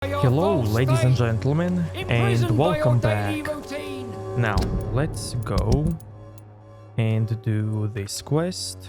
Hello, ladies and gentlemen, and welcome back. Now, let's go and do this quest.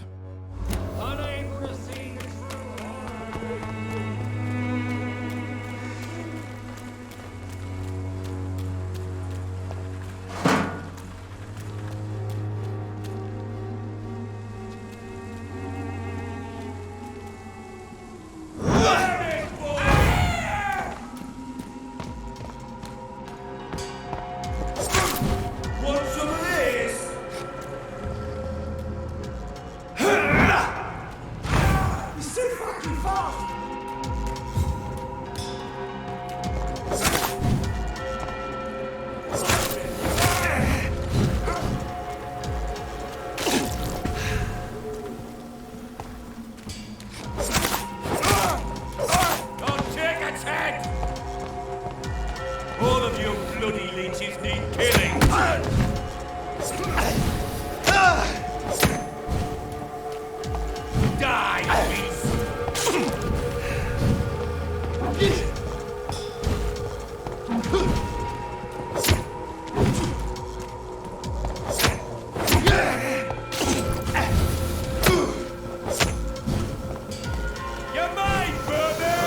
All of you bloody leeches need killing! Die, beast! You're mine, Vampyr!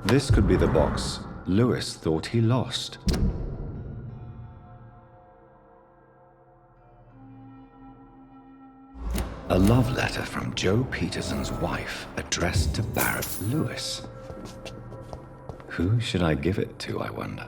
This could be the box Lewis thought he lost. A love letter from Joe Peterson's wife, addressed to Barrett Lewis. Who should I give it to, I wonder?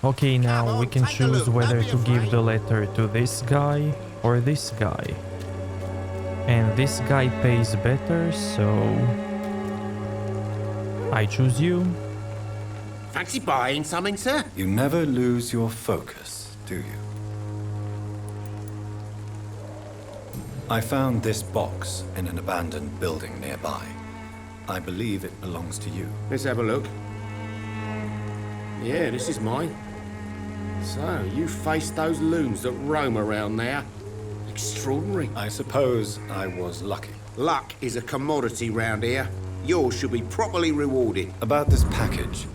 Okay, now we can choose whether to give the letter to this guy or this guy. And this guy pays better, so I choose you. Fancy buying something, sir? You never lose your focus, do you? I found this box in an abandoned building nearby. I believe it belongs to you. Let's have a look. Yeah, this is mine. So, you faced those loons that roam around there. Extraordinary. I suppose I was lucky. Luck is a commodity round here. Yours should be properly rewarded. About this package,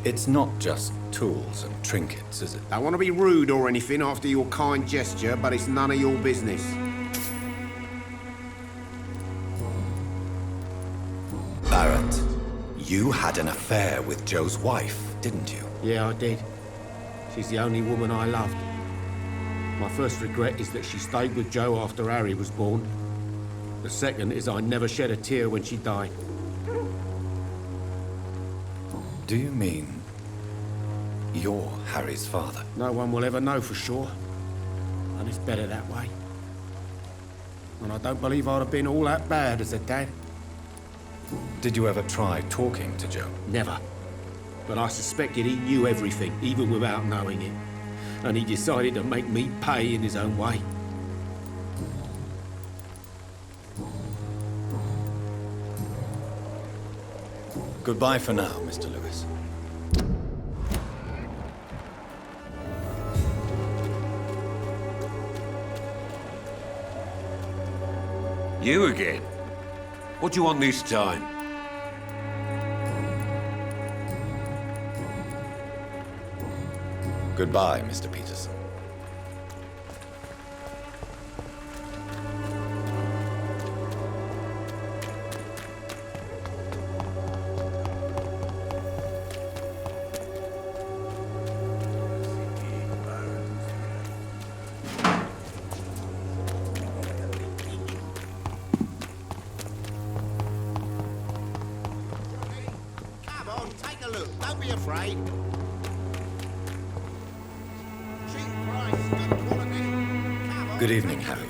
it's not just tools and trinkets, is it? Don't want to be rude or anything after your kind gesture, but it's none of your business. Barrett, you had an affair with Joe's wife, didn't you? Yeah, I did. She's the only woman I loved. My first regret is that she stayed with Joe after Harry was born. The second is I never shed a tear when she died. Do you mean you're Harry's father? No one will ever know for sure. And it's better that way. And I don't believe I'd have been all that bad as a dad. Did you ever try talking to Joe? Never. But I suspected he knew everything, even without knowing it. And he decided to make me pay in his own way. Goodbye for now, Mr. Lewis. You again? What do you want this time? Goodbye, Mr. Peterson. Come on, take a look. Don't be afraid. Good evening, Harry.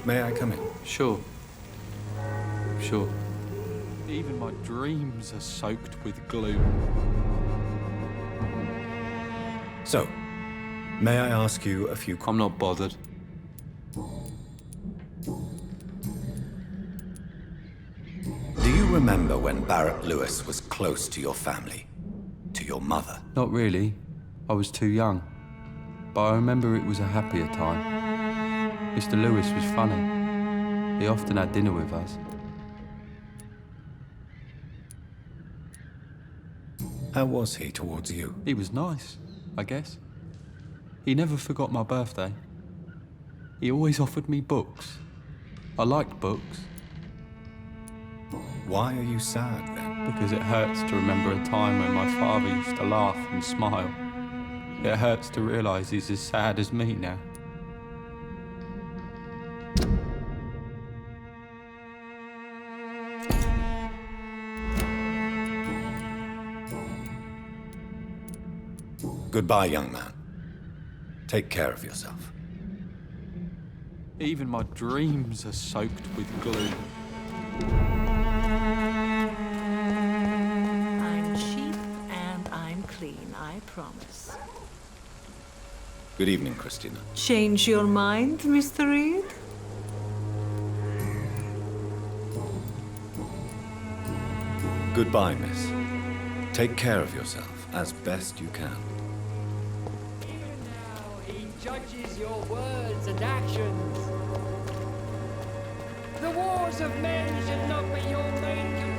May I come in? Sure. Sure. Even my dreams are soaked with gloom. So, may I ask you a few I'm not bothered. Do you remember when Barrett Lewis was close to your family? To your mother? Not really. I was too young. But I remember it was a happier time. Mr. Lewis was funny. He often had dinner with us. How was he towards you? He was nice, I guess. He never forgot my birthday. He always offered me books. I liked books. Why are you sad, then? Because it hurts to remember a time when my father used to laugh and smile. It hurts to realise he's as sad as me now. Goodbye, young man. Take care of yourself. Even my dreams are soaked with gloom. I'm cheap and I'm clean, I promise. Good evening, Christina. Change your mind, Mr. Reed? Goodbye, miss. Take care of yourself as best you can. Even now, he judges your words and actions. The wars of men should not be your main concern.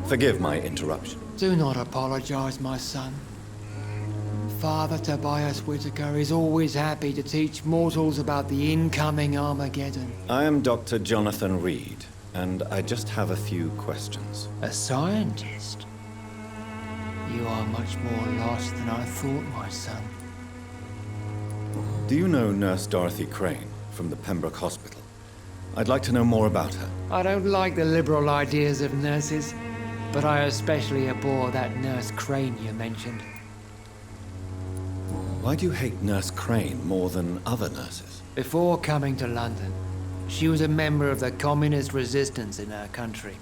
Forgive my interruption. Do not apologize, my son. Father Tobias Whitaker is always happy to teach mortals about the incoming Armageddon. I am Dr. Jonathan Reed, and I just have a few questions. A scientist? You are much more lost than I thought, my son. Do you know Nurse Dorothy Crane from the Pembroke Hospital? I'd like to know more about her. I don't like the liberal ideas of nurses, but I especially abhor that Nurse Crane you mentioned. Why do you hate Nurse Crane more than other nurses? Before coming to London, she was a member of the communist resistance in our country.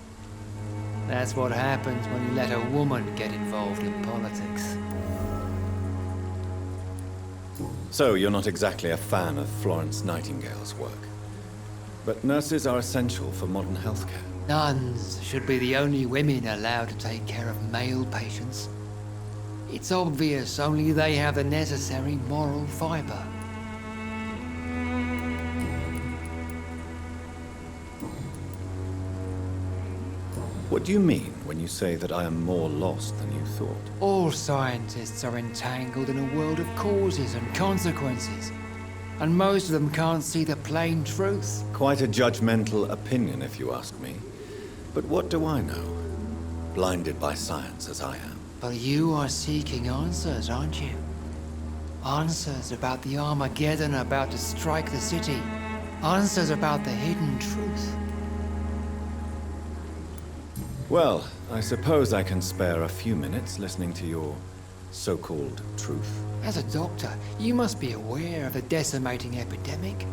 That's what happens when you let a woman get involved in politics. So you're not exactly a fan of Florence Nightingale's work. But nurses are essential for modern healthcare. Nuns should be the only women allowed to take care of male patients. It's obvious only they have the necessary moral fiber. What do you mean when you say that I am more lost than you thought? All scientists are entangled in a world of causes and consequences, and most of them can't see the plain truth. Quite a judgmental opinion, if you ask me. But what do I know? Blinded by science as I am. But you are seeking answers, aren't you? Answers about the Armageddon about to strike the city. Answers about the hidden truth. Well, I suppose I can spare a few minutes listening to your so-called truth. As a doctor, you must be aware of the decimating epidemic.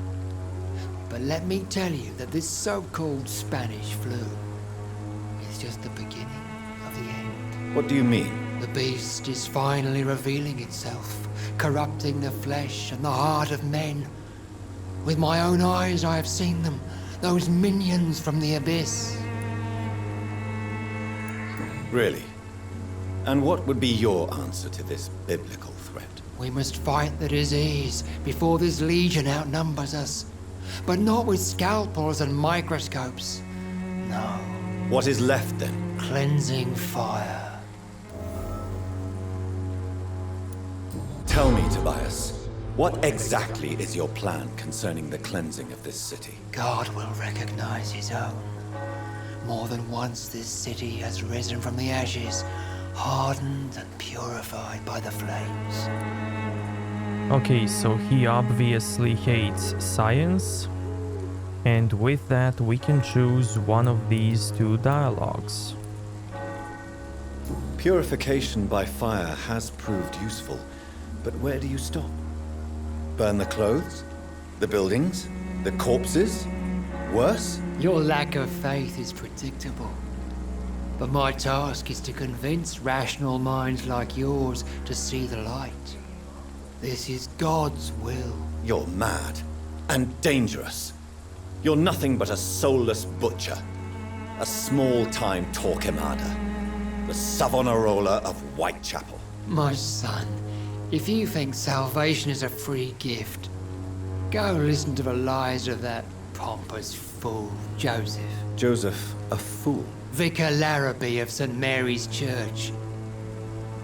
But let me tell you that this so-called Spanish flu is just the beginning of the end. What do you mean? The beast is finally revealing itself, corrupting the flesh and the heart of men. With my own eyes I have seen them, those minions from the abyss. Really? And what would be your answer to this biblical threat? We must fight the disease before this legion outnumbers us. But not with scalpels and microscopes. No. What is left then? Cleansing fire. Tell me, Tobias, what exactly is your plan concerning the cleansing of this city? God will recognize his own. More than once this city has risen from the ashes, hardened and purified by the flames. Okay, so he obviously hates science, and with that we can choose one of these two dialogues. Purification by fire has proved useful, but where do you stop? Burn the clothes? The buildings? The corpses? Worse? Your lack of faith is predictable. But my task is to convince rational minds like yours to see the light. This is God's will. You're mad and dangerous. You're nothing but a soulless butcher. A small-time Torquemada. The Savonarola of Whitechapel. My son, if you think salvation is a free gift, go listen to the lies of that pompous fool, Joseph. Joseph, a fool? Vicar Larrabee of St. Mary's Church.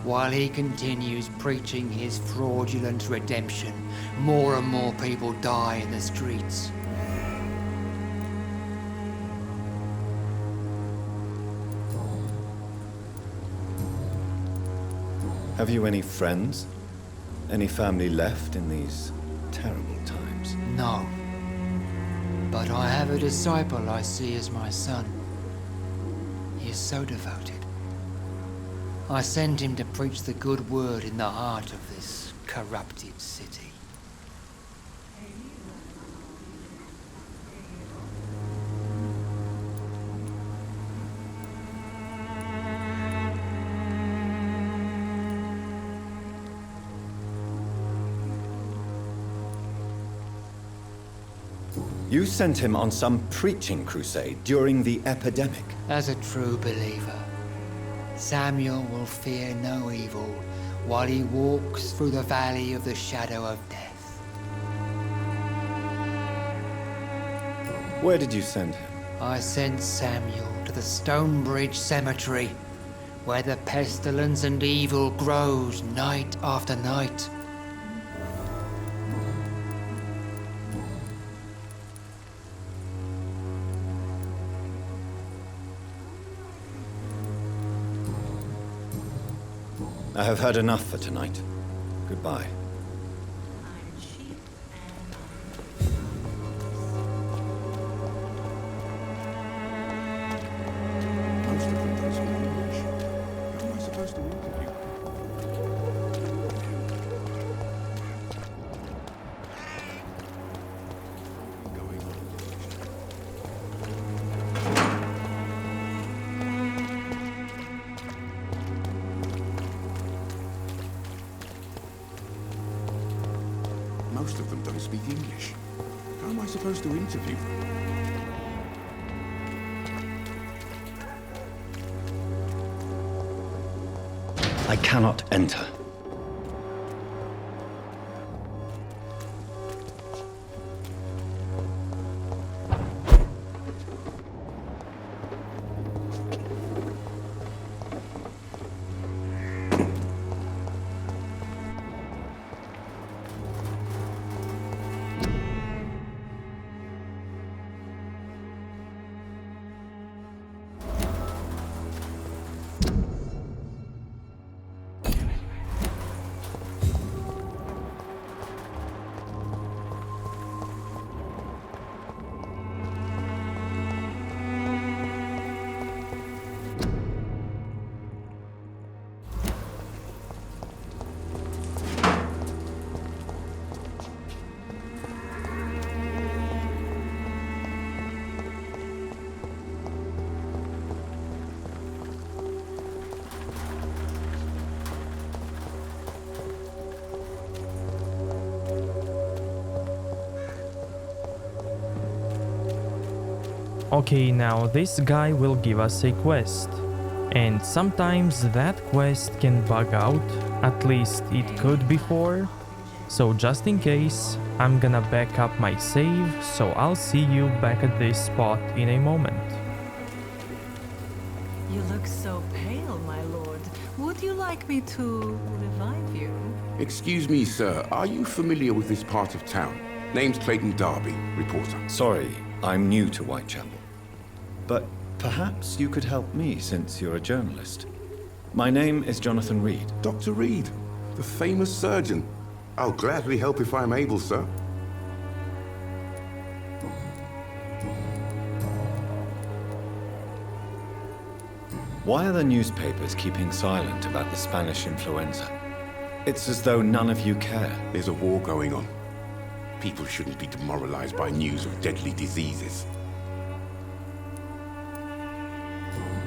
While he continues preaching his fraudulent redemption, more and more people die in the streets. Have you any friends? Any family left in these terrible times? No. But I have a disciple I see as my son. He is so devoted. I send him to preach the good word in the heart of this corrupted city. You sent him on some preaching crusade during the epidemic. As a true believer, Samuel will fear no evil while he walks through the valley of the shadow of death. Where did you send him? I sent Samuel to the Stonebridge Cemetery, where the pestilence and evil grows night after night. I have heard enough for tonight. Goodbye. Most of them don't speak English. How am I supposed to interview? Going on. Most of them don't speak English. How am I supposed to interview them? I cannot enter. Okay, now this guy will give us a quest. And sometimes that quest can bug out, at least it could before. So just in case, I'm gonna back up my save, so I'll see you back at this spot in a moment. You look so pale, my lord. Would you like me to revive you? Excuse me, sir. Are you familiar with this part of town? Name's Clayton Darby, reporter. Sorry, I'm new to Whitechapel. But perhaps you could help me since you're a journalist. My name is Jonathan Reed. Dr. Reed, the famous surgeon. I'll gladly help if I'm able, sir. Why are the newspapers keeping silent about the Spanish influenza? It's as though none of you care. There's a war going on. People shouldn't be demoralized by news of deadly diseases.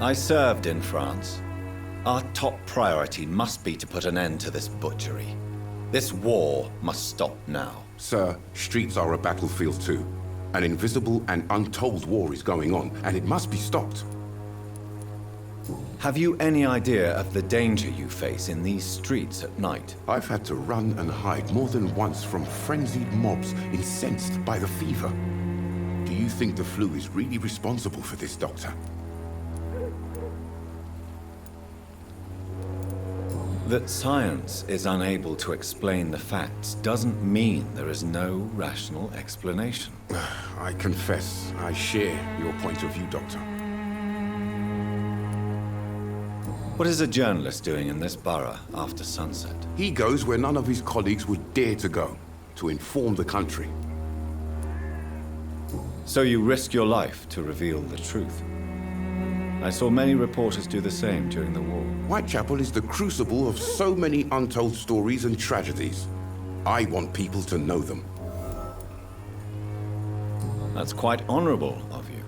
I served in France. Our top priority must be to put an end to this butchery. This war must stop now. Sir, streets are a battlefield too. An invisible and untold war is going on, and it must be stopped. Have you any idea of the danger you face in these streets at night? I've had to run and hide more than once from frenzied mobs incensed by the fever. Do you think the flu is really responsible for this, Doctor? That science is unable to explain the facts doesn't mean there is no rational explanation. I confess, I share your point of view, Doctor. What is a journalist doing in this borough after sunset? He goes where none of his colleagues would dare to go, to inform the country. So you risk your life to reveal the truth. I saw many reporters do the same during the war. Whitechapel is the crucible of so many untold stories and tragedies. I want people to know them. That's quite honorable of you.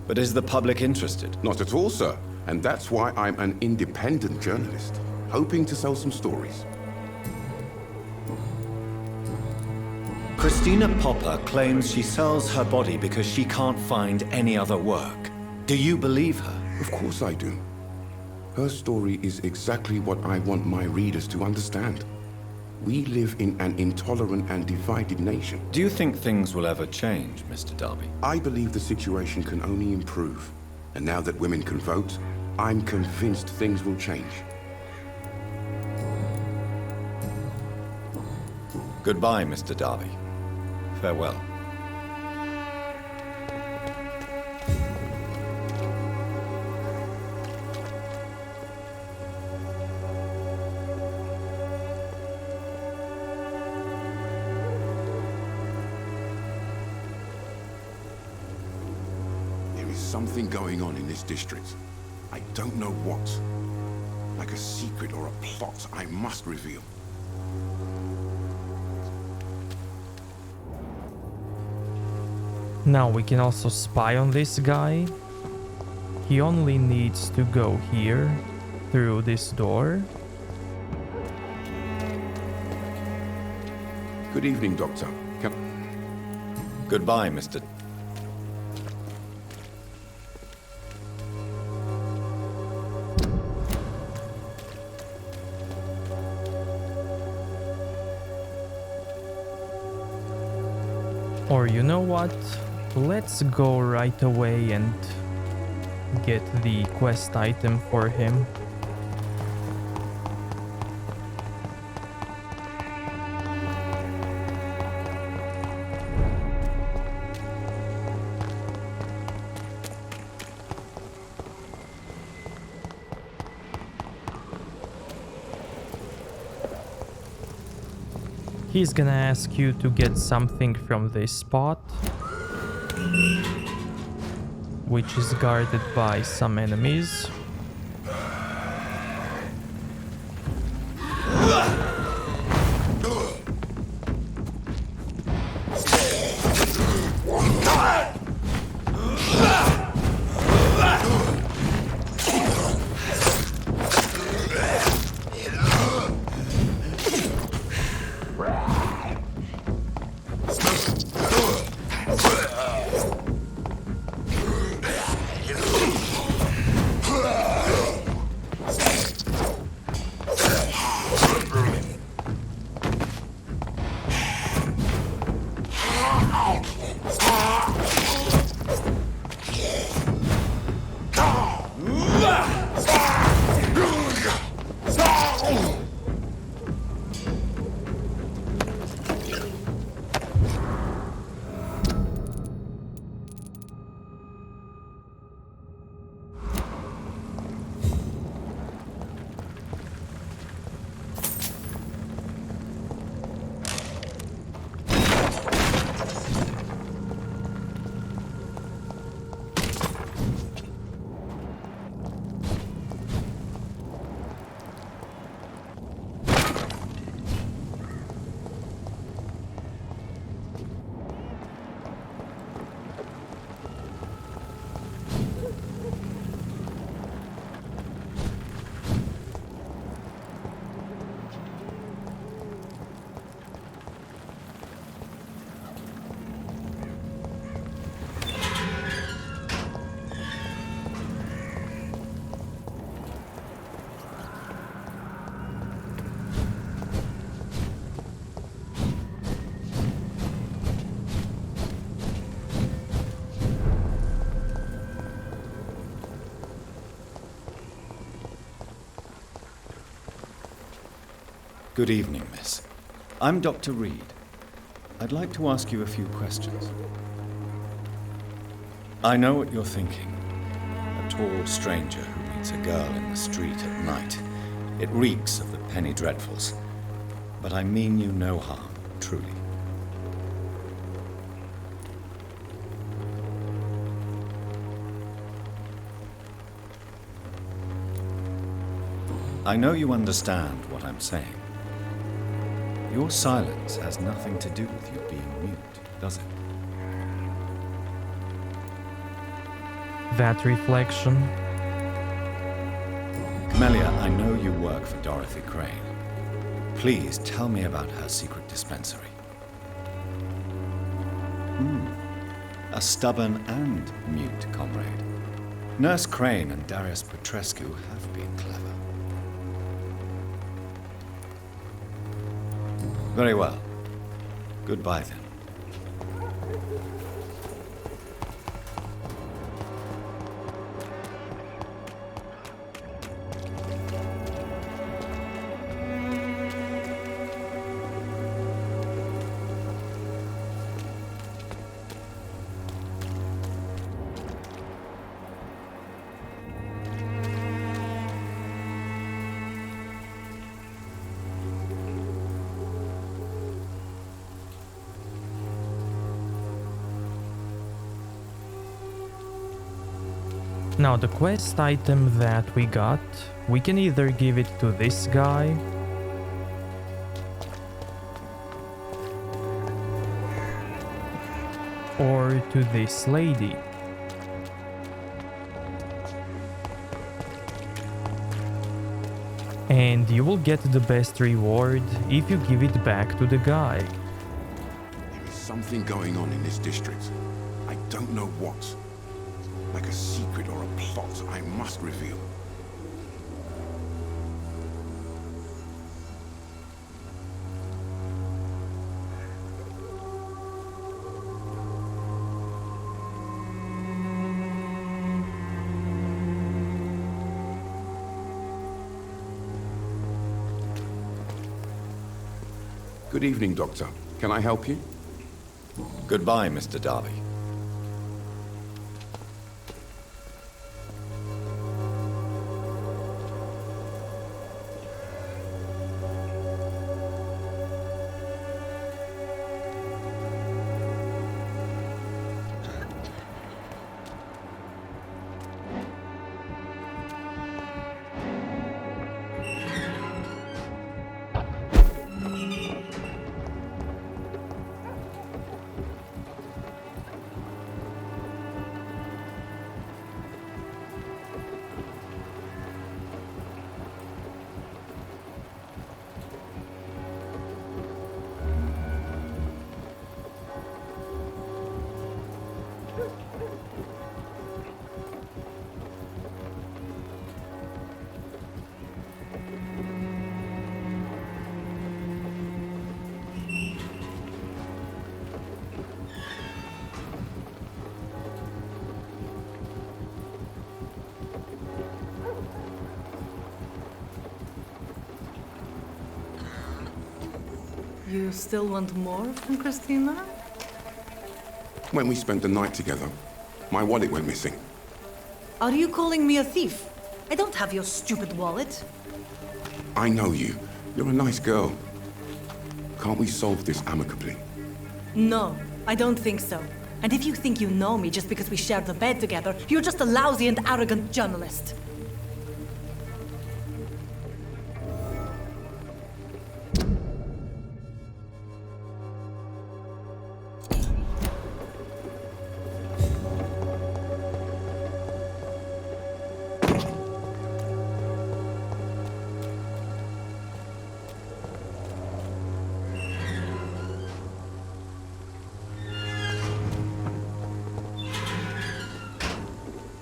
But is the public interested? Not at all, sir. And that's why I'm an independent journalist, hoping to sell some stories. Christina Popper claims she sells her body because she can't find any other work. Do you believe her? Of course I do. Her story is exactly what I want my readers to understand. We live in an intolerant and divided nation. Do you think things will ever change, Mr. Darby? I believe the situation can only improve. And now that women can vote, I'm convinced things will change. Goodbye, Mr. Darby. Farewell. There is something going on in this district. I don't know what. Like a secret or a plot I must reveal. Now we can also spy on this guy. He only needs to go here, through this door. Good evening, Doctor. Goodbye, Mr. Or you know what? Let's go right away and get the quest item for him. He's gonna ask you to get something from this spot, which is guarded by some enemies. Good evening, miss. I'm Dr. Reed. I'd like to ask you a few questions. I know what you're thinking. A tall stranger who needs meet a girl in the street at night. It reeks of the penny dreadfuls. But I mean you no harm, truly. I know you understand what I'm saying. Your silence has nothing to do with you being mute, does it? That reflection. Melia, I know you work for Dorothy Crane. Please tell me about her secret dispensary. A stubborn and mute comrade. Nurse Crane and Darius Petrescu have been clever. Very well. Goodbye then. Now the quest item that we got, we can either give it to this guy or to this lady. And you will get the best reward if you give it back to the guy. There is something going on in this district. I don't know what. Like a secret or a plot I must reveal. Good evening, Doctor. Can I help you? Goodbye, Mr. Darby. You still want more from Christina? When we spent the night together, my wallet went missing. Are you calling me a thief? I don't have your stupid wallet. I know you. You're a nice girl. Can't we solve this amicably? No, I don't think so. And if you think you know me just because we share the bed together, you're just a lousy and arrogant journalist.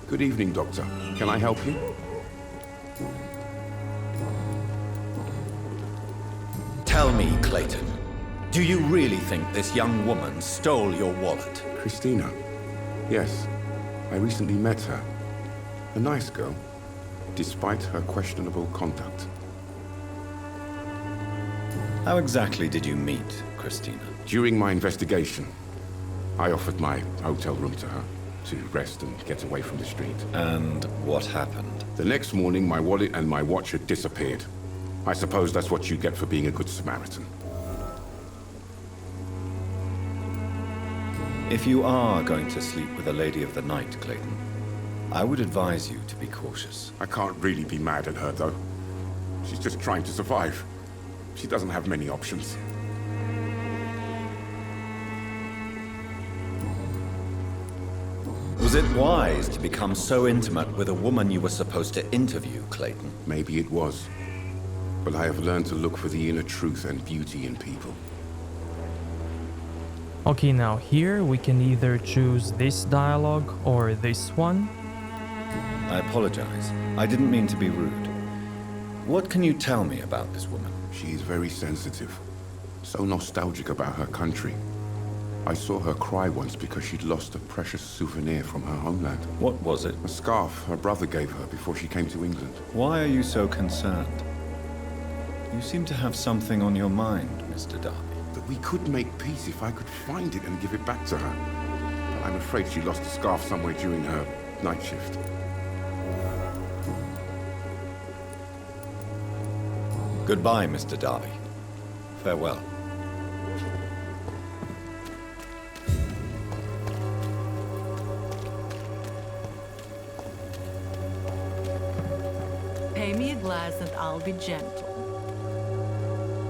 Good evening, Doctor. Can I help you? Tell me, Clayton, do you really think this young woman stole your wallet? Christina? Yes. I recently met her. A nice girl, despite her questionable conduct. How exactly did you meet Christina? During my investigation, I offered my hotel room to her. to rest and get away from the street. And what happened? The next morning, my wallet and my watch had disappeared. I suppose that's what you get for being a good Samaritan. If you are going to sleep with a lady of the night, Clayton, I would advise you to be cautious. I can't really be mad at her, though. She's just trying to survive. She doesn't have many options. Was it wise to become so intimate with a woman you were supposed to interview, Clayton? Maybe it was. But I have learned to look for the inner truth and beauty in people. Okay, now here we can either choose this dialogue or this one. I apologize. I didn't mean to be rude. What can you tell me about this woman? She is very sensitive. So nostalgic about her country. I saw her cry once because she'd lost a precious souvenir from her homeland. What was it? A scarf her brother gave her before she came to England. Why are you so concerned? You seem to have something on your mind, Mr. Darby. That we could make peace if I could find it and give it back to her. But I'm afraid she lost the scarf somewhere during her night shift. Goodbye, Mr. Darby. Farewell. Pay me a glass and I'll be gentle.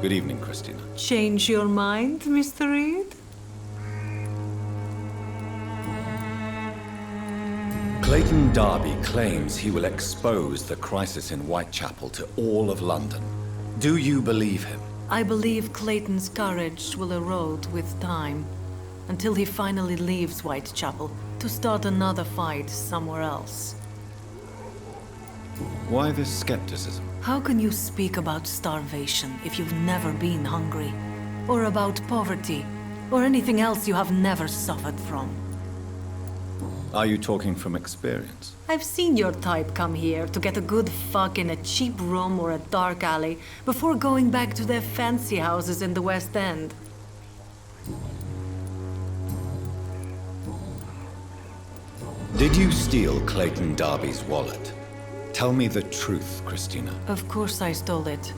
Good evening, Christina. Change your mind, Mr. Reed? Clayton Darby claims he will expose the crisis in Whitechapel to all of London. Do you believe him? I believe Clayton's courage will erode with time, until he finally leaves Whitechapel to start another fight somewhere else. Why this skepticism? How can you speak about starvation if you've never been hungry? Or about poverty? Or anything else you have never suffered from? Are you talking from experience? I've seen your type come here to get a good fuck in a cheap room or a dark alley before going back to their fancy houses in the West End. Did you steal Clayton Darby's wallet? Tell me the truth, Christina. Of course I stole it,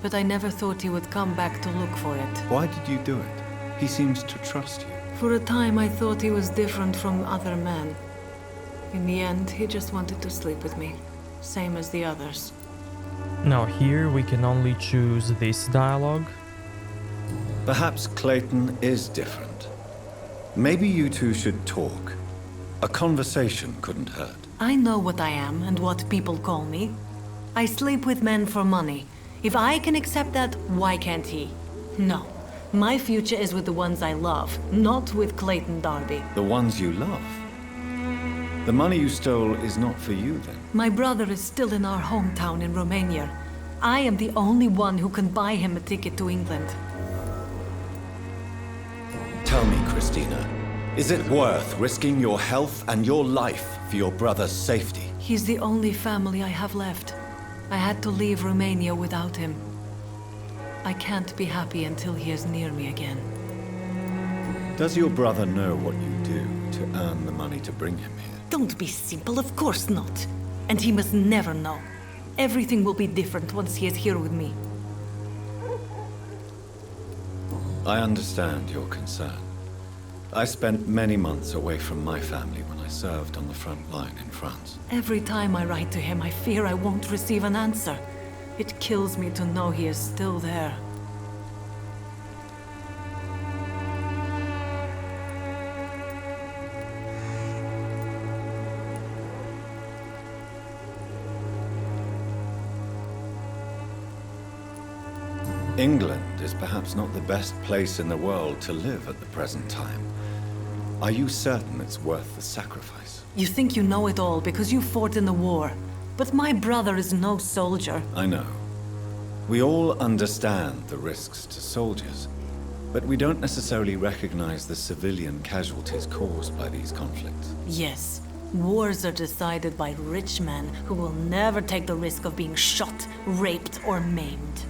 but I never thought he would come back to look for it. Why did you do it? He seems to trust you. For a time I thought he was different from other men. In the end, he just wanted to sleep with me, same as the others. Now here we can only choose this dialogue. Perhaps Clayton is different. Maybe you two should talk. A conversation couldn't hurt. I know what I am and what people call me. I sleep with men for money. If I can accept that, why can't he? No. My future is with the ones I love, not with Clayton Darby. The ones you love? The money you stole is not for you, then? My brother is still in our hometown in Romania. I am the only one who can buy him a ticket to England. Tell me, Christina, is it worth risking your health and your life for your brother's safety? He's the only family I have left. I had to leave Romania without him. I can't be happy until he is near me again. Does your brother know what you do to earn the money to bring him here? Don't be simple, of course not. And he must never know. Everything will be different once he is here with me. I understand your concern. I spent many months away from my family when I served on the front line in France. Every time I write to him, I fear I won't receive an answer. It kills me to know he is still there. England is perhaps not the best place in the world to live at the present time. Are you certain it's worth the sacrifice? You think you know it all because you fought in the war. But my brother is no soldier. I know. We all understand the risks to soldiers, but we don't necessarily recognize the civilian casualties caused by these conflicts. Yes. Wars are decided by rich men who will never take the risk of being shot, raped, or maimed.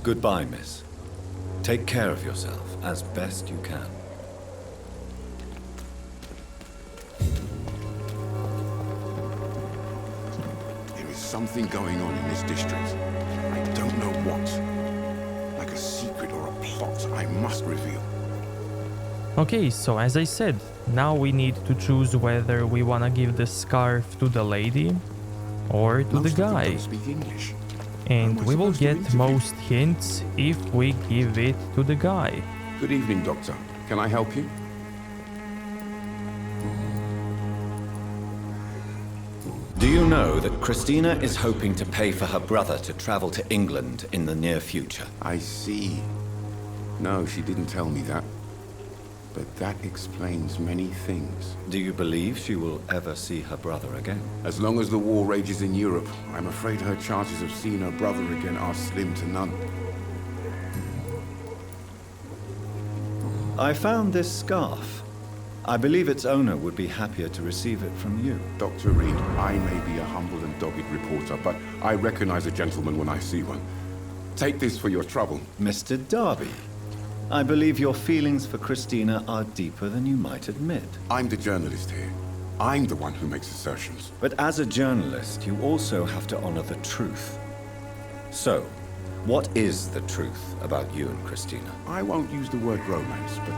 Goodbye, miss. Take care of yourself as best you can. There is something going on in this district. I don't know what. Like a secret or a plot I must reveal. Okay, so as I said, now we need to choose whether we want to give the scarf to the lady or to the guy. Most of them don't speak English. And we will get most hints if we give it to the guy. Good evening, Doctor. Can I help you? Do you know that Christina is hoping to pay for her brother to travel to England in the near future? I see. No, she didn't tell me that. But that explains many things. Do you believe she will ever see her brother again? As long as the war rages in Europe, I'm afraid her chances of seeing her brother again are slim to none. I found this scarf. I believe its owner would be happier to receive it from you. Dr. Reed, I may be a humble and dogged reporter, but I recognize a gentleman when I see one. Take this for your trouble. Mr. Darby, I believe your feelings for Christina are deeper than you might admit. I'm the journalist here. I'm the one who makes assertions. But as a journalist, you also have to honor the truth. So, what is the truth about you and Christina? I won't use the word romance, but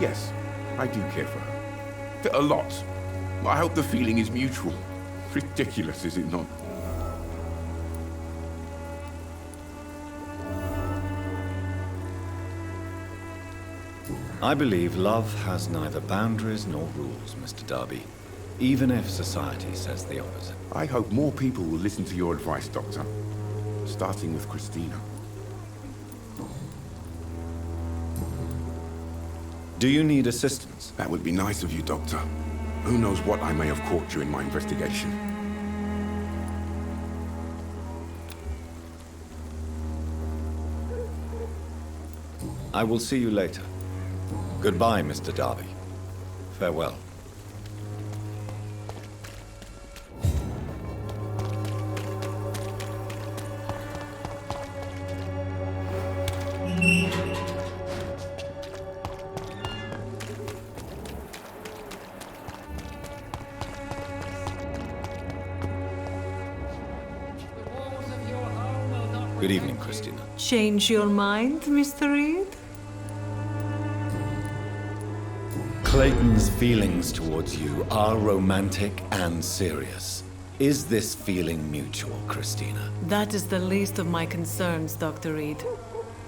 yes, I do care for her. A lot. I hope the feeling is mutual. Ridiculous, is it not? I believe love has neither boundaries nor rules, Mr. Darby, even if society says the opposite. I hope more people will listen to your advice, Doctor. Starting with Christina. Do you need assistance? That would be nice of you, Doctor. Who knows what I may have caught during my investigation. I will see you later. Goodbye, Mr. Darby. Farewell. Good evening, Christina. Change your mind, Mr. Reed? Clayton's feelings towards you are romantic and serious. Is this feeling mutual, Christina? That is the least of my concerns, Dr. Reed.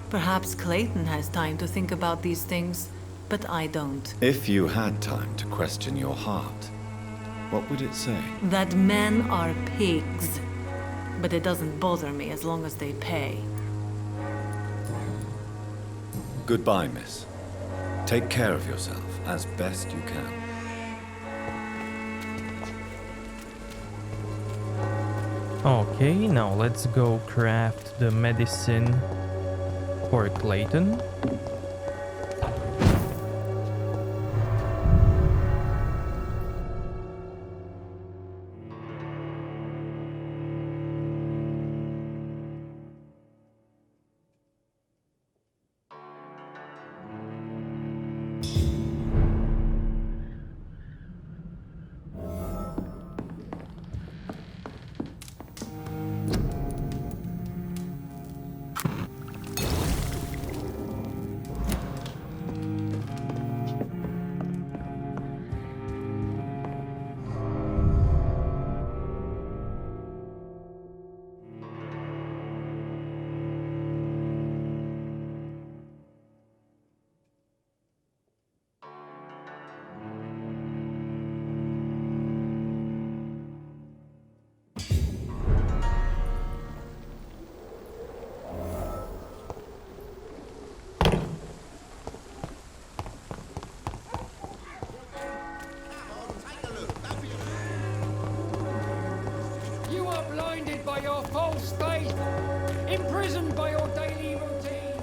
Perhaps Clayton has time to think about these things, but I don't. If you had time to question your heart, what would it say? That men are pigs. But it doesn't bother me as long as they pay. Goodbye, miss. Take care of yourself as best you can. Okay, now let's go craft the medicine for Clayton. Blinded by your false faith, imprisoned by your daily routine.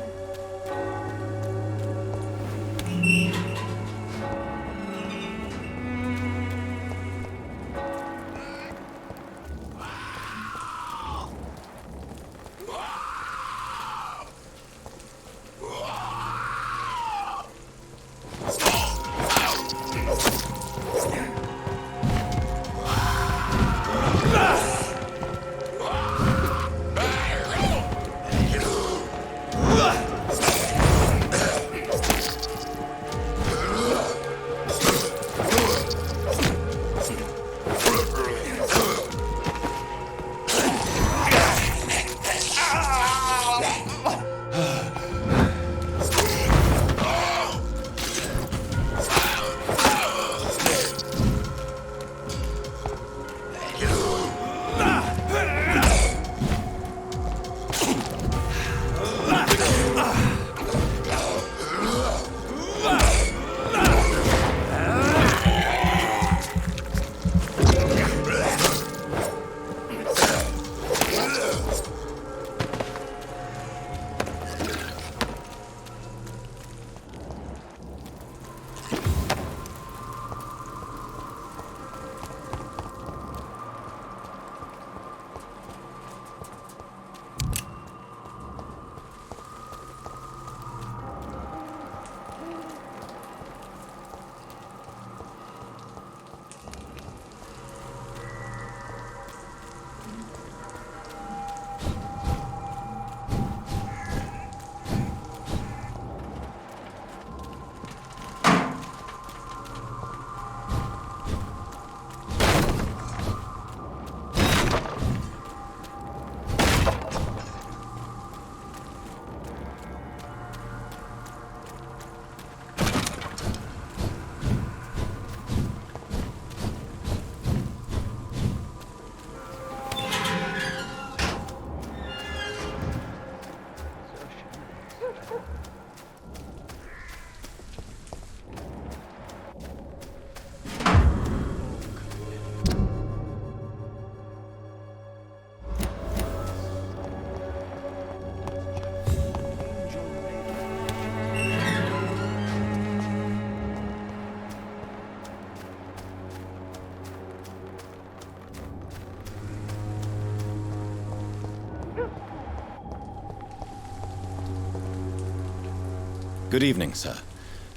Good evening, sir.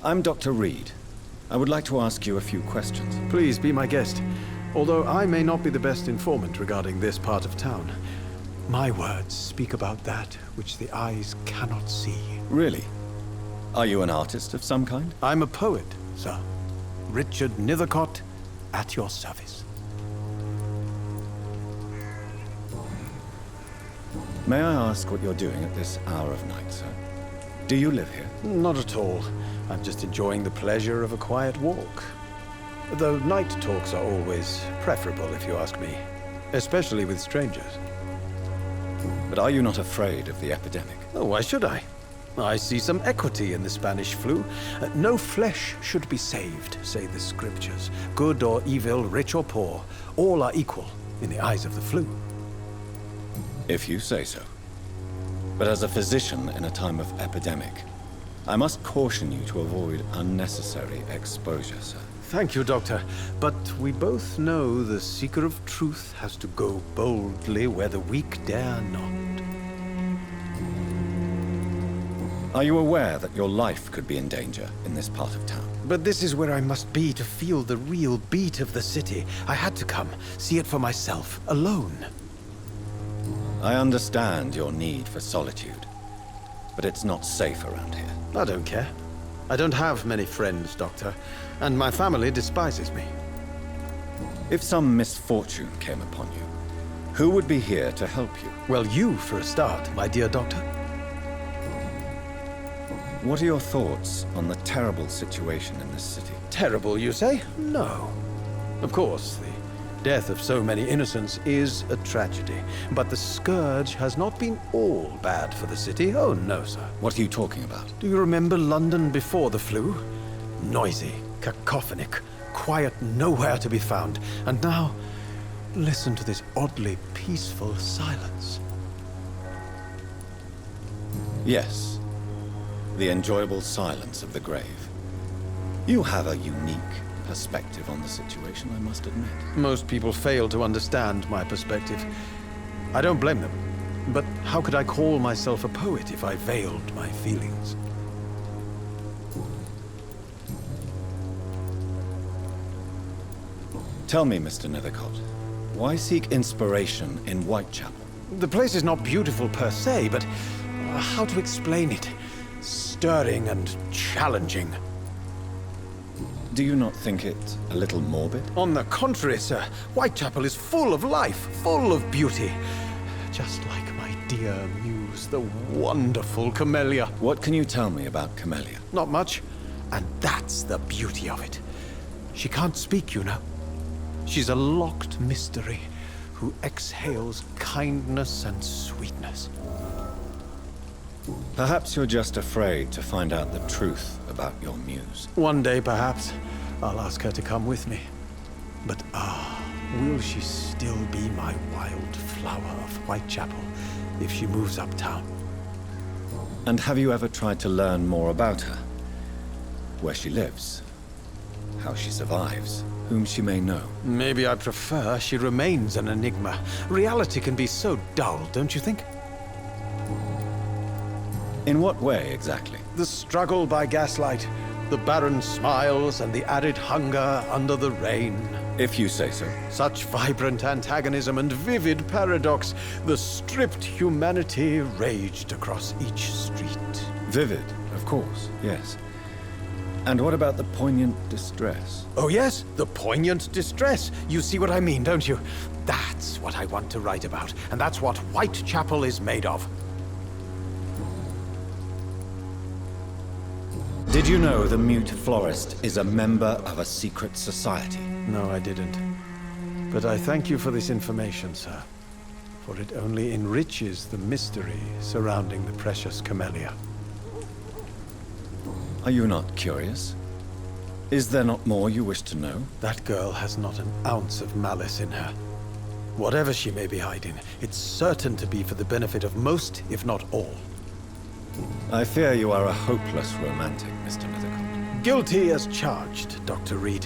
I'm Dr. Reed. I would like to ask you a few questions. Please be my guest. Although I may not be the best informant regarding this part of town, my words speak about that which the eyes cannot see. Really? Are you an artist of some kind? I'm a poet, sir. Richard Nethercott, at your service. May I ask what you're doing at this hour of night, sir? Do you live here? Not at all. I'm just enjoying the pleasure of a quiet walk. Though night talks are always preferable, if you ask me. Especially with strangers. But are you not afraid of the epidemic? Oh, why should I? I see some equity in the Spanish flu. No flesh should be saved, say the scriptures. Good or evil, rich or poor, all are equal in the eyes of the flu. If you say so. But as a physician in a time of epidemic, I must caution you to avoid unnecessary exposure, sir. Thank you, Doctor. But we both know the seeker of truth has to go boldly where the weak dare not. Are you aware that your life could be in danger in this part of town? But this is where I must be to feel the real beat of the city. I had to come, see it for myself, alone. I understand your need for solitude, but it's not safe around here. I don't care. I don't have many friends, Doctor, and my family despises me. If some misfortune came upon you, who would be here to help you? Well, you for a start, my dear Doctor. What are your thoughts on the terrible situation in this city? Terrible, you say? No. Of course, the death of so many innocents is a tragedy, but the scourge has not been all bad for the city. Oh, no, sir. What are you talking about? Do you remember London before the flu? Noisy, cacophonic, quiet nowhere to be found. And now, listen to this oddly peaceful silence. Yes. The enjoyable silence of the grave. You have a unique perspective on the situation, I must admit. Most people fail to understand my perspective. I don't blame them. But how could I call myself a poet if I veiled my feelings? Tell me, Mr. Nethercott, why seek inspiration in Whitechapel? The place is not beautiful per se, but how to explain it? Stirring and challenging. Do you not think it a little morbid? On the contrary, sir. Whitechapel is full of life, full of beauty. Just like my dear muse, the wonderful Camellia. What can you tell me about Camellia? Not much. And that's the beauty of it. She can't speak, you know. She's a locked mystery who exhales kindness and sweetness. Perhaps you're just afraid to find out the truth about your muse. One day, perhaps, I'll ask her to come with me. But will she still be my wild flower of Whitechapel if she moves uptown? And have you ever tried to learn more about her? Where she lives? How she survives? Whom she may know? Maybe I prefer she remains an enigma. Reality can be so dull, don't you think? In what way, exactly? The struggle by gaslight, the barren smiles and the arid hunger under the rain. If you say so. Such vibrant antagonism and vivid paradox. The stripped humanity raged across each street. Vivid, of course, yes. And what about the poignant distress? Oh yes, the poignant distress. You see what I mean, don't you? That's what I want to write about, and that's what Whitechapel is made of. Did you know the mute florist is a member of a secret society? No, I didn't. But I thank you for this information, sir. For it only enriches the mystery surrounding the precious Camellia. Are you not curious? Is there not more you wish to know? That girl has not an ounce of malice in her. Whatever she may be hiding, it's certain to be for the benefit of most, if not all. I fear you are a hopeless romantic, Mr. Nethercott. Guilty as charged, Dr. Reed.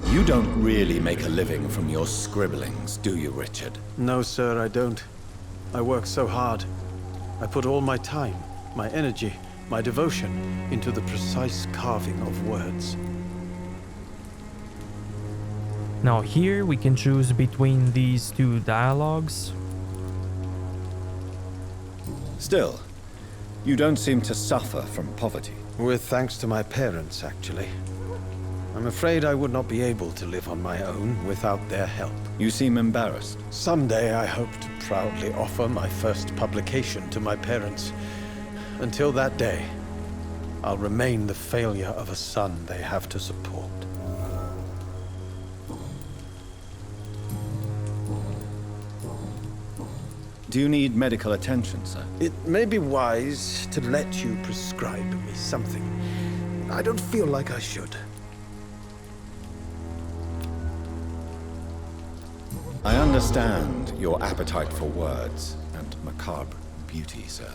You don't really make a living from your scribblings, do you, Richard? No, sir, I don't. I work so hard. I put all my time, my energy, my devotion into the precise carving of words. Now here we can choose between these two dialogues. Still, you don't seem to suffer from poverty. With thanks to my parents, actually. I'm afraid I would not be able to live on my own without their help. You seem embarrassed. Someday I hope to proudly offer my first publication to my parents. Until that day, I'll remain the failure of a son they have to support. Do you need medical attention, sir? It may be wise to let you prescribe me something. I don't feel like I should. I understand your appetite for words and macabre beauty, sir.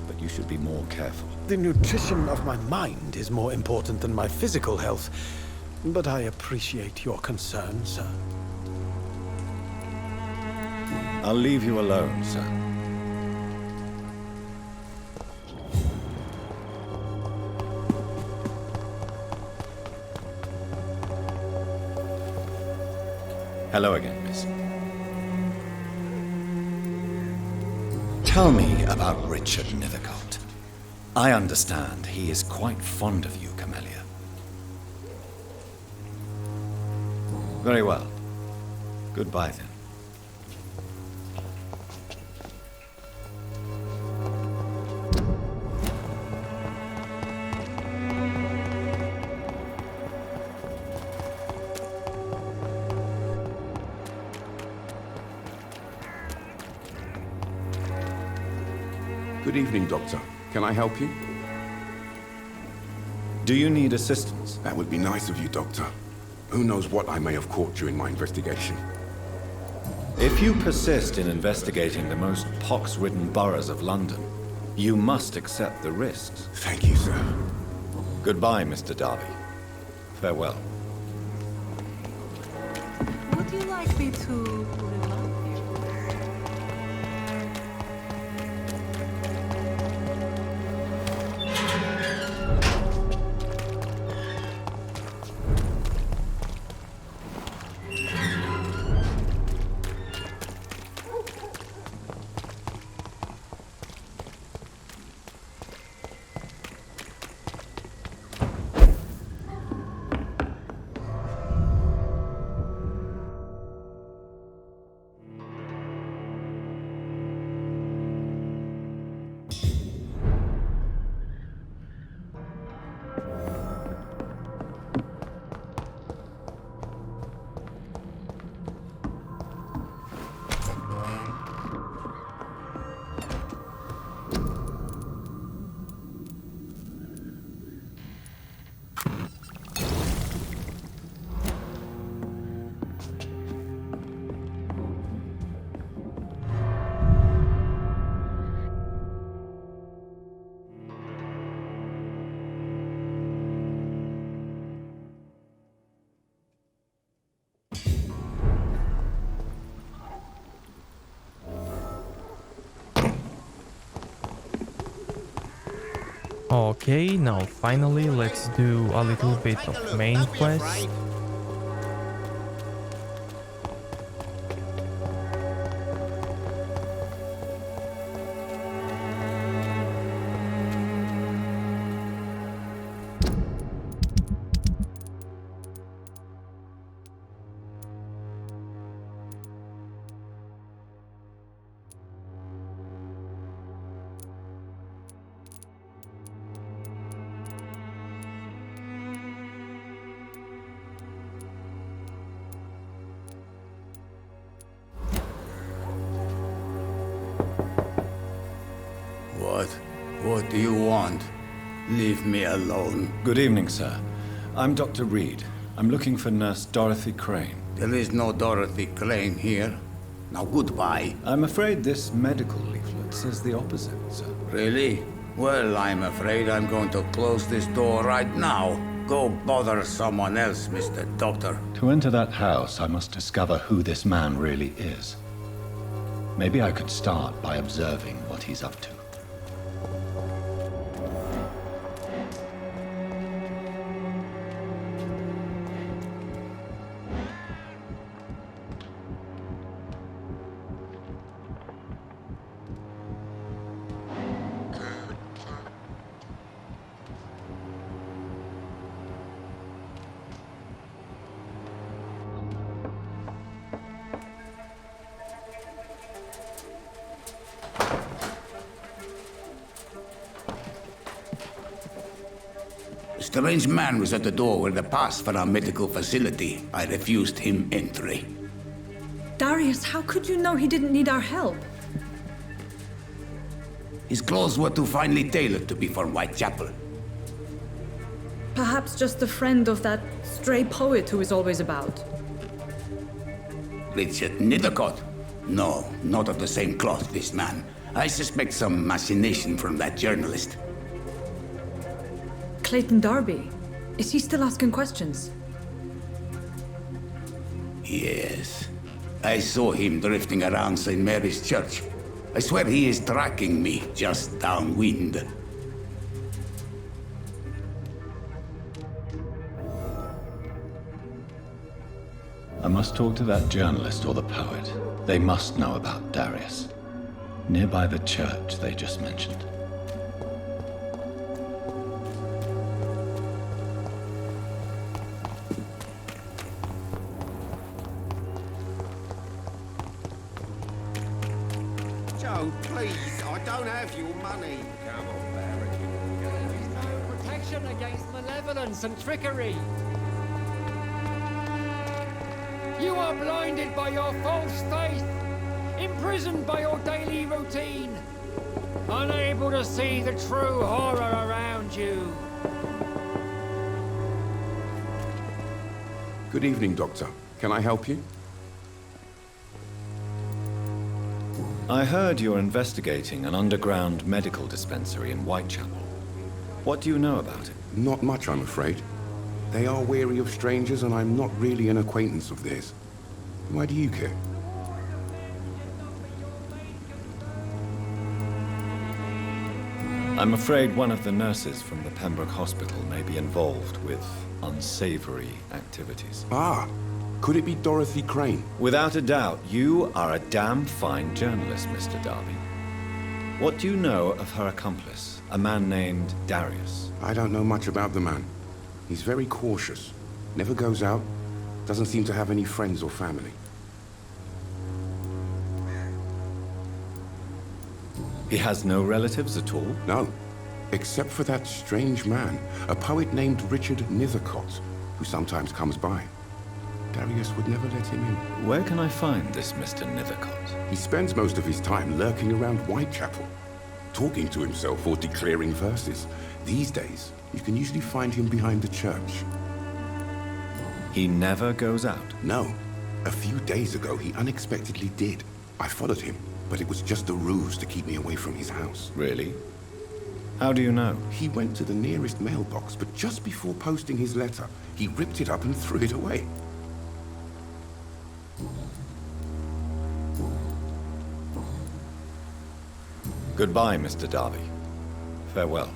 But you should be more careful. The nutrition of my mind is more important than my physical health. But I appreciate your concern, sir. I'll leave you alone, sir. Hello again, miss. Tell me about Richard Niggard. I understand he is quite fond of you, Camellia. Very well. Goodbye, then. Good evening, Doctor. Can I help you? Do you need assistance? That would be nice of you, Doctor. Who knows what I may have caught during my investigation. If you persist in investigating the most pox-ridden boroughs of London, you must accept the risks. Thank you, sir. Goodbye, Mr. Darby. Farewell. Would you like me to remind you? Okay, now finally let's do a little bit of main quest. What do you want? Leave me alone. Good evening, sir. I'm Dr. Reed. I'm looking for Nurse Dorothy Crane. There is no Dorothy Crane here. Now goodbye. I'm afraid this medical leaflet says the opposite, sir. Really? Well, I'm afraid I'm going to close this door right now. Go bother someone else, Mr. Doctor. To enter that house, I must discover who this man really is. Maybe I could start by observing what he's up to. strange man was at the door with a pass for our medical facility. I refused him entry. Darius, how could you know he didn't need our help? His clothes were too finely tailored to be for Whitechapel. Perhaps just a friend of that stray poet who is always about. Richard Nethercott? No, not of the same cloth, this man. I suspect some machination from that journalist. Clayton Darby. Is he still asking questions? Yes. I saw him drifting around St. Mary's Church. I swear he is tracking me just downwind. I must talk to that journalist or the poet. They must know about Darius. Nearby the church they just mentioned. Joe, please, I don't have your money. Come on, Barrett. There is no protection against malevolence and trickery. You are blinded by your false faith, imprisoned by your daily routine, unable to see the true horror around you. Good evening, Doctor. Can I help you? I heard you're investigating an underground medical dispensary in Whitechapel. What do you know about it? Not much, I'm afraid. They are wary of strangers, and I'm not really an acquaintance of theirs. Why do you care? I'm afraid one of the nurses from the Pembroke Hospital may be involved with unsavory activities. Ah, could it be Dorothy Crane? Without a doubt, you are a damn fine journalist, Mr. Darby. What do you know of her accomplice, a man named Darius? I don't know much about the man. He's very cautious, never goes out, doesn't seem to have any friends or family. He has no relatives at all? No, except for that strange man, a poet named Richard Nethercott, who sometimes comes by. Darius would never let him in. Where can I find this Mr. Nethercott? He spends most of his time lurking around Whitechapel, talking to himself or declaring verses. These days, you can usually find him behind the church. He never goes out? No. A few days ago, he unexpectedly did. I followed him, but it was just a ruse to keep me away from his house. Really? How do you know? He went to the nearest mailbox, but just before posting his letter, he ripped it up and threw it away. Goodbye, Mr. Darby. Farewell.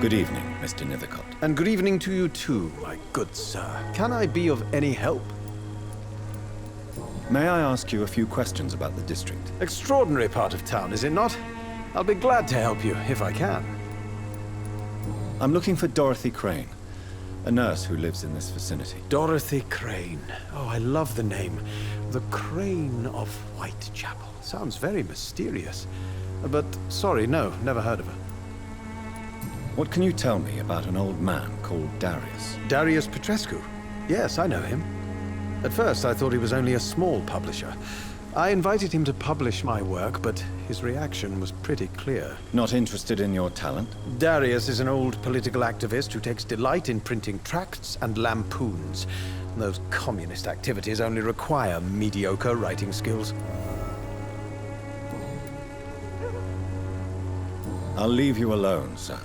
Good evening, Mr. Nethercott. And good evening to you too, my good sir. Can I be of any help? May I ask you a few questions about the district? Extraordinary part of town, is it not? I'll be glad to help you, if I can. I'm looking for Dorothy Crane, a nurse who lives in this vicinity. Dorothy Crane. Oh, I love the name. The Crane of Whitechapel. Sounds very mysterious. But, sorry, no, never heard of her. What can you tell me about an old man called Darius? Darius Petrescu? Yes, I know him. At first, I thought he was only a small publisher. I invited him to publish my work, but his reaction was pretty clear. Not interested in your talent? Darius is an old political activist who takes delight in printing tracts and lampoons. Those communist activities only require mediocre writing skills. I'll leave you alone, sir.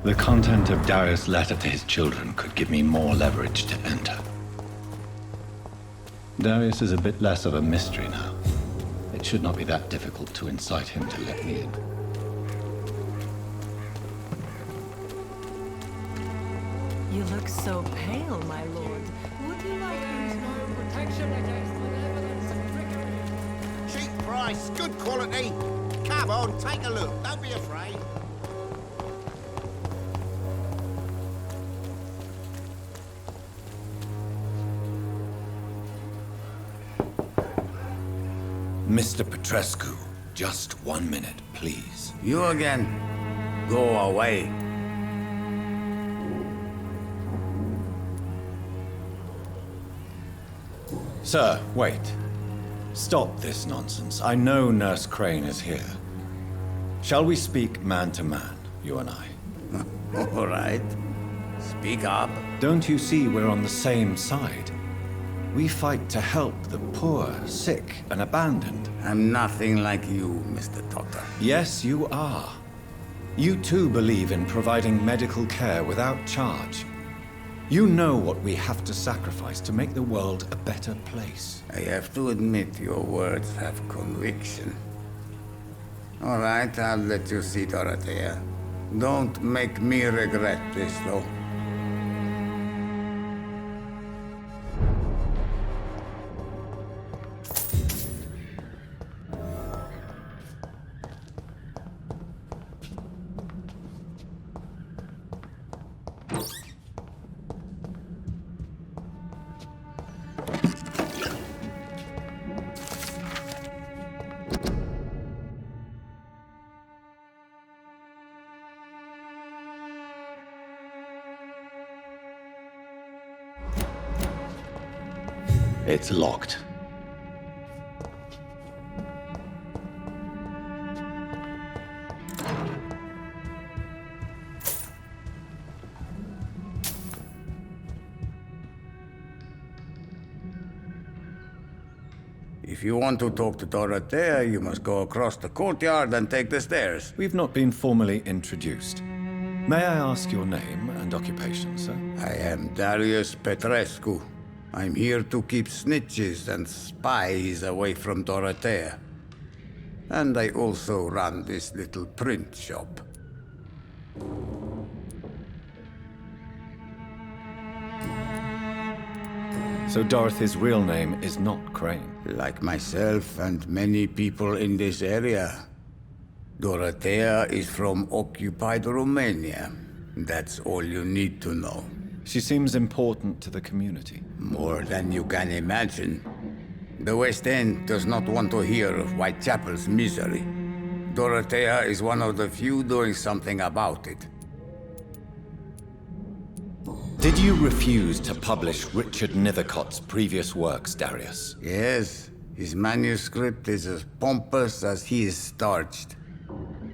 The content of Darius' letter to his children could give me more leverage to enter. Darius is a bit less of a mystery now. It should not be that difficult to incite him to let me in. You look so pale, my lord. Would you like these protection against the evidence of trickery? Cheap price, good quality. Come on, take a look. Don't be afraid. Mr. Petrescu, just 1 minute, please. You again. Go away. Sir, wait. Stop this nonsense. I know Nurse Crane is here. Shall we speak man to man, you and I? All right. Speak up. Don't you see we're on the same side? We fight to help the poor, sick, and abandoned. I'm nothing like you, Mr. Doctor. Yes, you are. You too believe in providing medical care without charge. You know what we have to sacrifice to make the world a better place. I have to admit your words have conviction. All right, I'll let you see Dorothea. Don't make me regret this, though. It's locked. If you want to talk to Dorothea, you must go across the courtyard and take the stairs. We've not been formally introduced. May I ask your name and occupation, sir? I am Darius Petrescu. I'm here to keep snitches and spies away from Dorothea. And I also run this little print shop. So Dorothy's real name is not Crane? Like myself and many people in this area. Dorothea is from occupied Romania. That's all you need to know. She seems important to the community. More than you can imagine. The West End does not want to hear of Whitechapel's misery. Dorothea is one of the few doing something about it. Did you refuse to publish Richard Nethercott's previous works, Darius? Yes. His manuscript is as pompous as he is starched.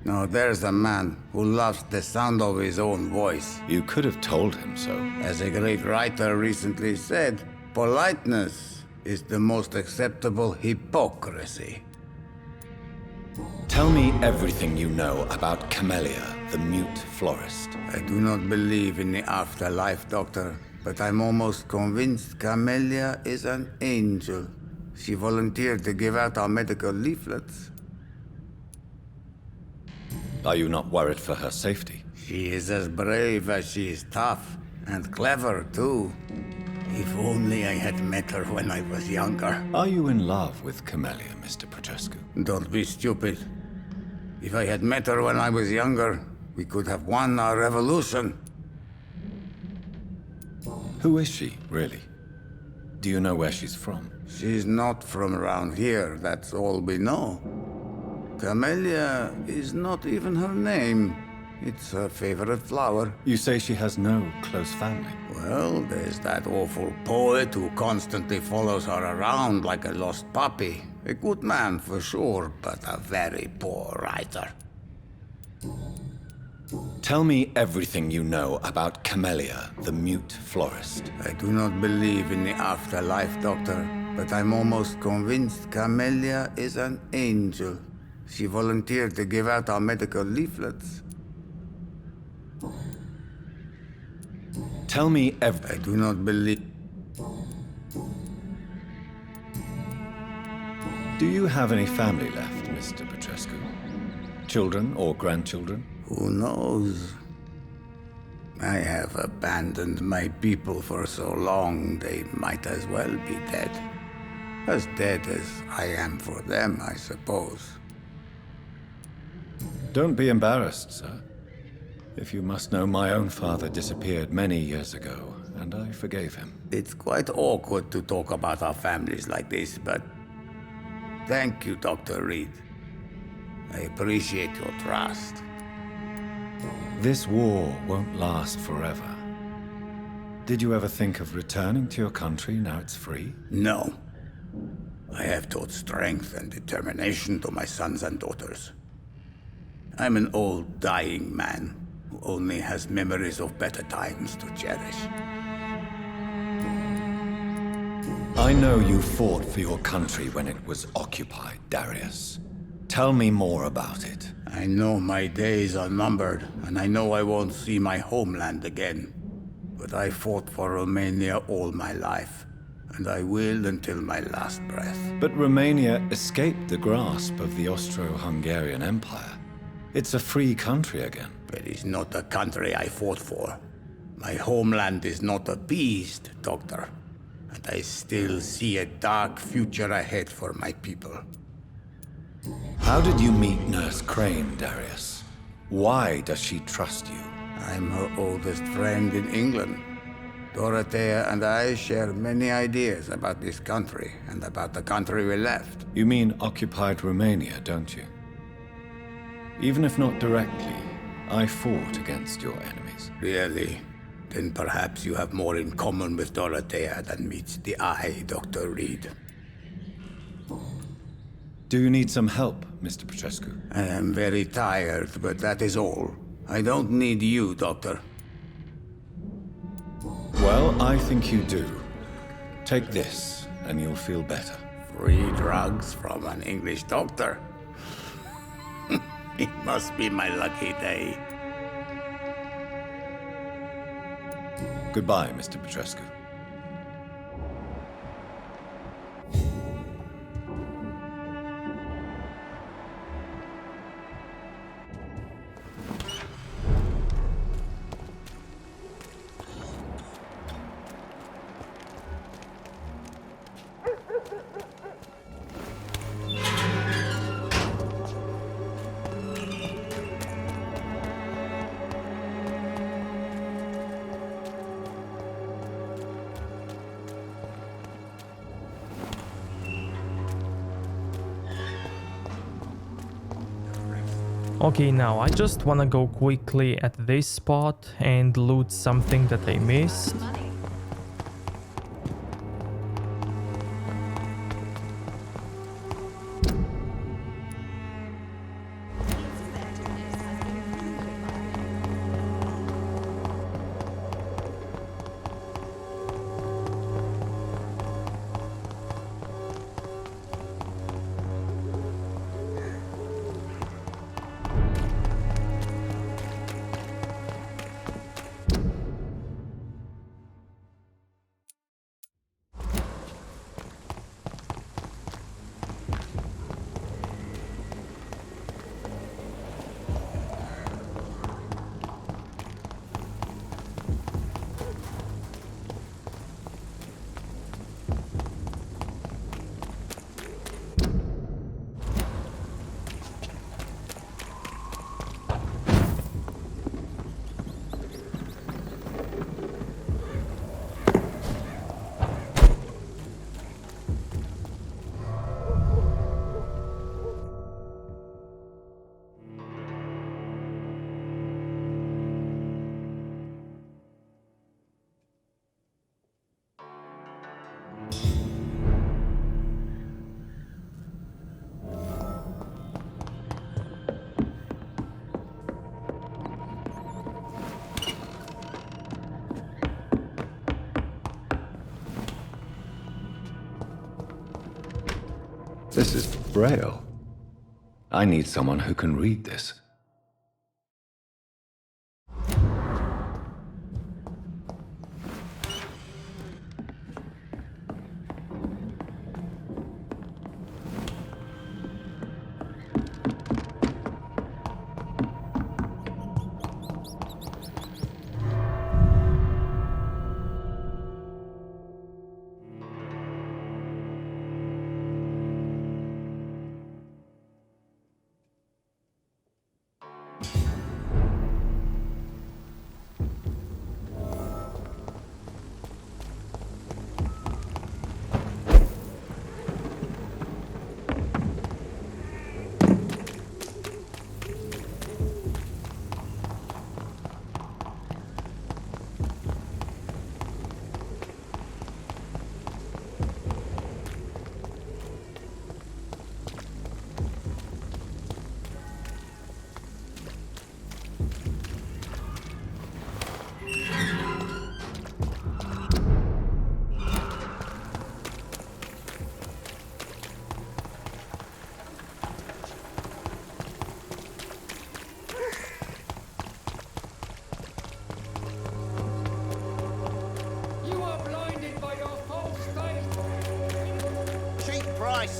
Now there's a man who loves the sound of his own voice. You could have told him so. As a great writer recently said, politeness is the most acceptable hypocrisy. Tell me everything you know about Camellia, the mute florist. I do not believe in the afterlife, Doctor, but I'm almost convinced Camellia is an angel. She volunteered to give out our medical leaflets. Are you not worried for her safety? She is as brave as she is tough, and clever, too. If only I had met her when I was younger. Are you in love with Camellia, Mr. Petrescu? Don't be stupid. If I had met her when I was younger, we could have won our revolution. Who is she, really? Do you know where she's from? She's not from around here, that's all we know. Camellia is not even her name. It's her favorite flower. You say she has no close family? Well, there's that awful poet who constantly follows her around like a lost puppy. A good man for sure, but a very poor writer. Tell me everything you know about Camellia, the mute florist. I do not believe in the afterlife, Doctor, but I'm almost convinced Camellia is an angel. She volunteered to give out our medical leaflets. Tell me everything. I do not believe... Do you have any family left, Mr. Petrescu? Children or grandchildren? Who knows? I have abandoned my people for so long, they might as well be dead. As dead as I am for them, I suppose. Don't be embarrassed, sir. If you must know, my own father disappeared many years ago, and I forgave him. It's quite awkward to talk about our families like this, but... Thank you, Dr. Reed. I appreciate your trust. This war won't last forever. Did you ever think of returning to your country now it's free? No. I have taught strength and determination to my sons and daughters. I'm an old, dying man who only has memories of better times to cherish. I know you fought for your country when it was occupied, Darius. Tell me more about it. I know my days are numbered, and I know I won't see my homeland again. But I fought for Romania all my life, and I will until my last breath. But Romania escaped the grasp of the Austro-Hungarian Empire. It's a free country again. It is not the country I fought for. My homeland is not appeased, Doctor. And I still see a dark future ahead for my people. How did you meet Nurse Crane, Darius? Why does she trust you? I'm her oldest friend in England. Dorothea and I share many ideas about this country and about the country we left. You mean occupied Romania, don't you? Even if not directly, I fought against your enemies. Really? Then perhaps you have more in common with Dorothea than meets the eye, Dr. Reed. Do you need some help, Mr. Petrescu? I am very tired, but that is all. I don't need you, Doctor. Well, I think you do. Take this, and you'll feel better. Free drugs from an English doctor? It must be my lucky day. Goodbye, Mr. Petrescu. Okay, now I just wanna go quickly at this spot and loot something that I missed. This is Braille. I need someone who can read this.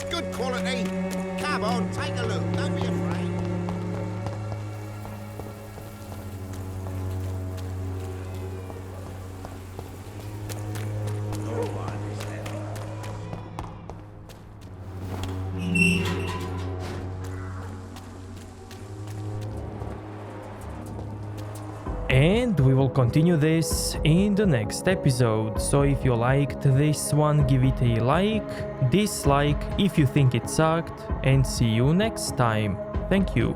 Good quality. Come on, take a look. Don't be afraid. And we will continue this in the next episode, so if you liked this one, give it a like, dislike if you think it sucked, and see you next time. Thank you.